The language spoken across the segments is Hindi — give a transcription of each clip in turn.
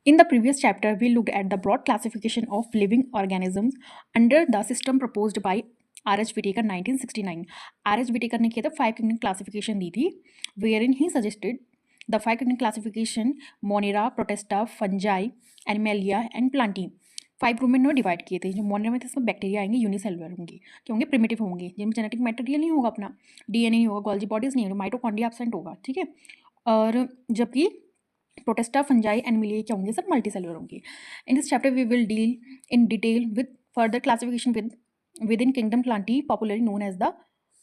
In the previous chapter, we looked at the broad classification of living organisms under the system proposed by R.H. Whittaker 1969. R.H. Whittaker ने किया था 5 kingdom classification दी थी, wherein he suggested the 5 kingdom classification Monera, Protista, Fungi, Animalia and Plantae. 5 group में डिवाइड किए थे. जो मोनेरा में थे इसमें बैक्टीरिया आएंगे, यूनिसेलुलर होंगे, क्या होंगे, प्रिमिटिव होंगे, जिनमें जेनेटिक मटेरियल नहीं होगा, अपना डीएनए नहीं होगा, गोल्जी बॉडीज नहीं होगी, माइटोकॉन्ड्रिया एब्सेंट होगा. ठीक है. और जबकि प्रोटेस्टा, फंजाई, एनिमलिया क्या होंगे, सब मल्टी सेलुलर होंगे. In this chapter we will deal in detail with further classification within kingdom Plantae, popularly known as the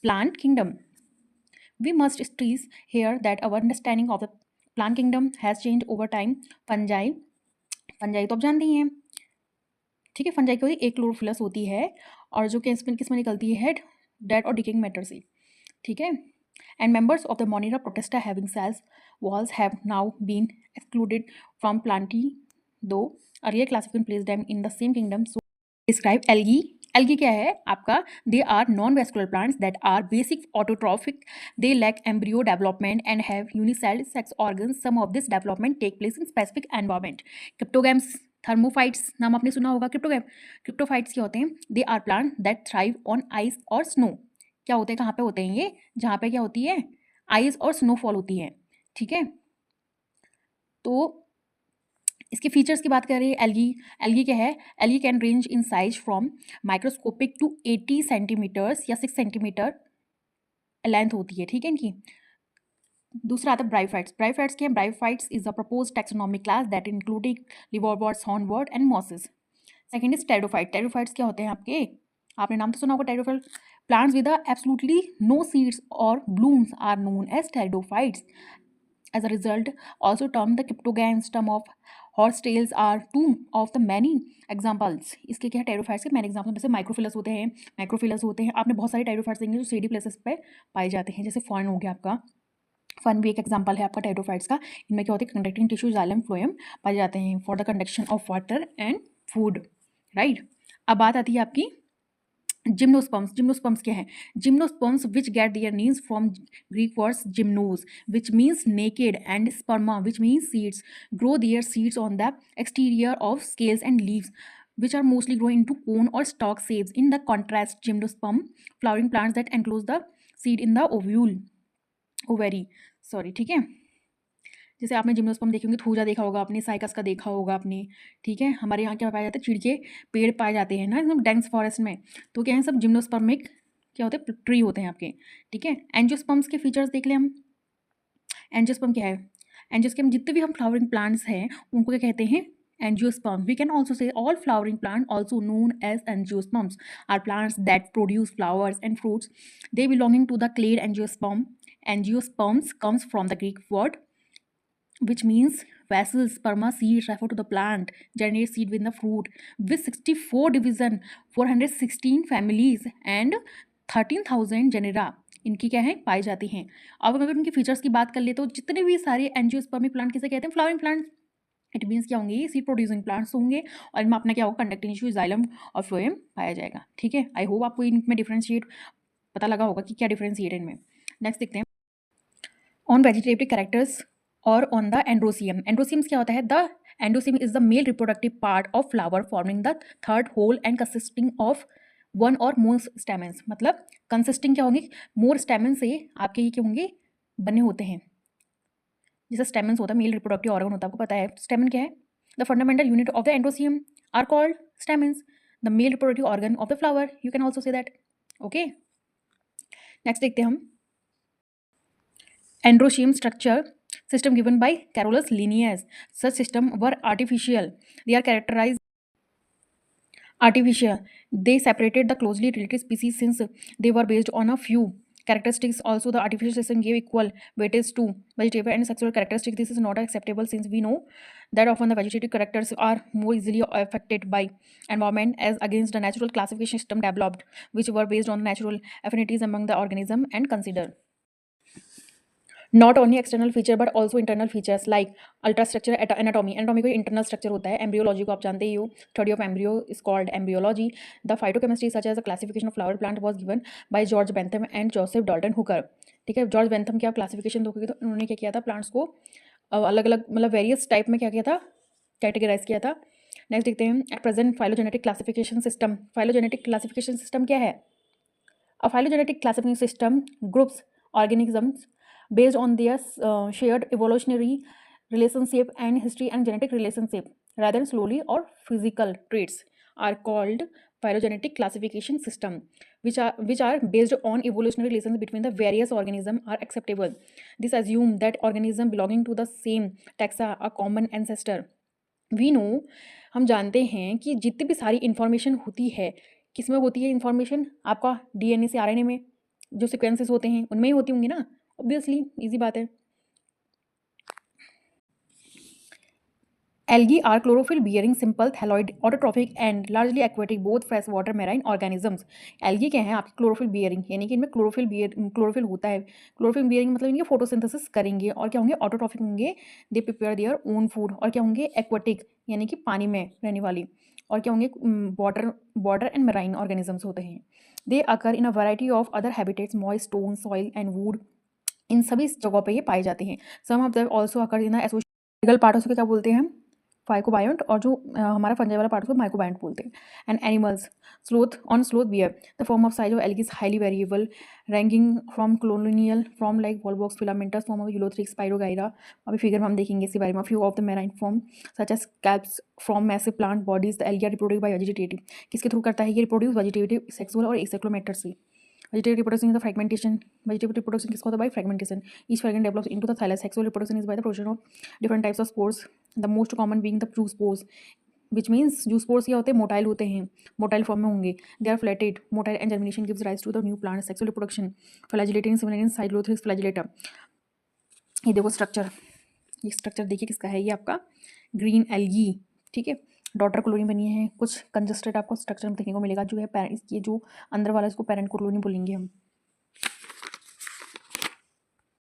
plant kingdom. We must stress here that our understanding of the plant kingdom has changed over time. Fungi तो आप जानते ही हैं. ठीक है. फंजाई की एक क्लोरोफिलस होती है और जो कि किसमें निकलती है, डेड और डिकेइंग मैटर से. ठीक है. And members of the Monera Protista having cells walls have now been excluded from Plantae, though earlier classification placed them in the same kingdom. So describe algae. Algae क्या है आपका? They are non-vascular plants that are basic autotrophic. They lack embryo development and have unicelled sex organs. Some of this development take place in specific environment. Cryptogams, thermophytes नाम आपने सुना होगा. क्रिप्टोफाइट्स क्या होते हैं? They are plants that thrive on ice or snow. क्या होते हैं, कहाँ पे होते हैं ये? जहाँ पे क्या होती है, आइस और स्नोफॉल होती है. ठीक है. तो इसके फीचर्स की बात करें, एल्गी क्या है? Algae can range in size from microscopic to 80 centimetres या 6 सेंटीमीटर लेंथ होती है. ठीक है इनकी. दूसरा आता है ब्रायोफाइट्स. ब्रायोफाइट्स क्या है? Bryophytes is a propose taxonomic class that including liverworts, hornwort and mosses. Second is pterophyte. Pterophytes क्या होते हैं आपके? आपने नाम तो सुना होगा टेरोफाइट. Plants with absolutely no seeds or blooms are known as pteridophytes. As a result, also termed the cryptogams, term of horsetails are two of the many examples. इसके क्या है? टेरोफाइट्स के मैनी एग्जाम्पल जैसे माइक्रोफिलस होते हैं, मैक्रोफिलस होते हैं. आपने बहुत सारे टेरोफाइट्स देंगे जो सीडी प्लेसेस पे पाए जाते हैं. जैसे फर्न हो गया आपका. फर्न भी एक एग्जाम्पल है आपका टेरोफाइट्स का. इनमें क्या होते हैं? कंडक्टिंग टिश्यू, जाइलम, फ्लोएम पाए जाते हैं for the conduction of water and food. Right. अब बात आती है आपकी जिम्नोस्पर्म्स. जिम्नोस्पर्म्स क्या है? Gymnosperms which get their names from Greek words gymnos which means naked and sperma which means seeds grow their seeds on the exterior of scales and leaves which are mostly grow into cone or stalk shapes. In the contrast, gymnosperm flowering plants that enclose the seed in the ovary. Sorry. ठीक है. जैसे आपने जिम्नोस्पर्म देखे होंगे, थूजा देखा होगा आपने, साइकस का देखा होगा आपने. ठीक है. हमारे यहाँ क्या पाया जाता है? चीड़ के पेड़ पाए जाते हैं ना एकदम डेंस फॉरेस्ट में. तो क्या है, सब जिम्नोस्पर्मिक क्या होते हैं? ट्री होते हैं आपके. ठीक है. एंजियोस्पर्म्स के फीचर्स देख लें हम. एंजियोस्पर्म क्या है? एंजियोस्पर्म जितने भी हम फ्लावरिंग प्लांट्स हैं उनको क्या कहते हैं? Angiosperms. We can also say all flowering plants, also known as angiosperms, are plants that produce flowers and fruits. They belonging to the clade angiosperm. Angiosperms comes from the Greek word which means vessel. Sperma seed refer to the plant generate seed with the fruit with 64 division, 416 families and 13,000 genera इनकी क्या है? पाई जाती हैं. अब अगर इनके फीचर्स की बात कर ले तो जितने भी सारे एंजियोस्पर्मिक प्लांट किसे कहते हैं? Flowering plant. इट मीन्स क्या होंगे? सीड प्रोड्यूसिंग प्लांट्स होंगे और इनमें अपना क्या होगा? कंडक्टिंग टिश्यू, जाइलम और फ्लोएम पाया जाएगा. ठीक है. आई होप आपको इनमें डिफ्रेंशिएट पता लगा होगा कि क्या डिफ्रेंशिएट है इनमें. नेक्स्ट देखते हैं ऑन वेजिटेटिव कैरेक्टर्स और ऑन द एंड्रोसियम. एंड्रोसियम्स क्या होता है? The androecium is the male reproductive part of flower forming the third whorl and consisting of one or more stamens. मतलब कंसिस्टिंग क्या होंगे? मोर स्टेमेंस से आपके ये क्या होंगे? बने होते हैं. जैसे स्टेमेंस होता है, मेल रिप्रोडक्टिव ऑर्गन होता है, आपको पता है. स्टेमन क्या है? The fundamental unit of the androecium are called stamens. The male reproductive organ of the flower, you can also say that. Okay. Next देखते हैं हम androecium structure system given by Carolus Linnaeus. Such system were artificial. They are characterized artificial. They separated the closely related species since they were based on a few characteristics. Also, the artificial system gave equal weightage to vegetative and sexual characteristics. This is not acceptable since we know that often the vegetative characters are more easily affected by environment as against the natural classification system developed, which were based on natural affinities among the organism and consider not only external feature but also internal features like ultrastructure anatomy. Anatomy कोई इंटरनल स्ट्रक्चर होता है. एम्ब्रियोलॉजी को आप जानते ही हो. Study of embryo is called embryology. The phytochemistry such as the classification of flower plant was given by George Bentham and Joseph Dalton Hooker. ठीक है. जॉर्ज बेंथम की आप क्लासिफिकेशन दोगे तो उन्होंने क्या किया था? प्लांट्स को अलग अलग मतलब वेरियस टाइप में क्या किया था? कैटेगराइज किया था। नेक्स्ट देखते हैं at present phylogenetic classification system. Phylogenetic classification system क्या है? A phylogenetic classification system groups organisms based on their shared evolutionary relationship and history and genetic relationship rather than slowly or physical traits are called phylogenetic classification system, which are based on evolutionary relations between the various organisms are acceptable. This assume that organism belonging to the same taxa a common ancestor. We know, हम जानते हैं कि जितनी भी सारी इन्फॉर्मेशन होती है, किस में होती है इन्फॉर्मेशन? आपका डीएनए से आरएनए में जो सीक्वेंसेस होते हैं उनमें ही होती होंगी ना, ऑब्वियसली इजी बात है। Algae are chlorophyll bearing simple thalloid autotrophic and largely aquatic both freshwater marine organisms. Algae क्या है? आपकी क्लोरोफिल बियरिंग, यानी कि इनमें क्लोरोफिल होता है। क्लोरोफिल बियरिंग मतलब इनके फोटोसिंथेसिस करेंगे और क्या होंगे? ऑटोट्रॉफिक होंगे, they prepare their own food. और क्या होंगे? एक्वाटिक यानी कि पानी में रहने वाली। और क्या होंगे? वाटर एंड मैराइन ऑर्गेनिजम्स होते हैं। They occur in a variety of other habitats moist stone soil and wood. इन सभी जगहों पे ये पाए जाते हैं। Some of them also occur in associated part of क्या बोलते हैं? फाइकोबायोंट। और जो हमारा फंजाई वाला पार्ट उसको माइकोबायोंट बोलते हैं। And animals sloth on sloth bear the form of size of algae is highly variable ranking from colonial from like volvox filamentous form of ulothrix spirogyra. अभी फिगर में हम देखेंगे इसके बारे में। Few of the marine form such as kelps from massive plant bodies the algae reproduce by vegetative. किसके थ्रू करता है ये रिप्रोड्यूस? वेजिटेटिव सेक्सुअल और एसेक्सुअल मैटर से। Vegetative reproduction is the fragmentation. Vegetative reproduction किसको होता है? By fragmentation. Each fragment develops into the thallus. Sexual reproduction is by the production of different types of spores. The most common being the zoospores, which means zoospores क्या होते हैं? मोटाइल होते हैं, मोटाइल फॉर्म में होंगे। They are flatted, motile and germination gives rise to the new plant. Sexual reproduction, flagellating similar in Cyclothrix flagellata. ये देखो स्ट्रक्चर, ये स्ट्रक्चर देखिए किसका है? ये आपका ग्रीन एल्गी, ठीक है। डॉटर कॉलोनी बनी है, कुछ कंजस्टेड आपको स्ट्रक्चर में देखने को मिलेगा जो है। इसकी जो अंदर वाला इसको पेरेंट कॉलोनी बोलेंगे हम।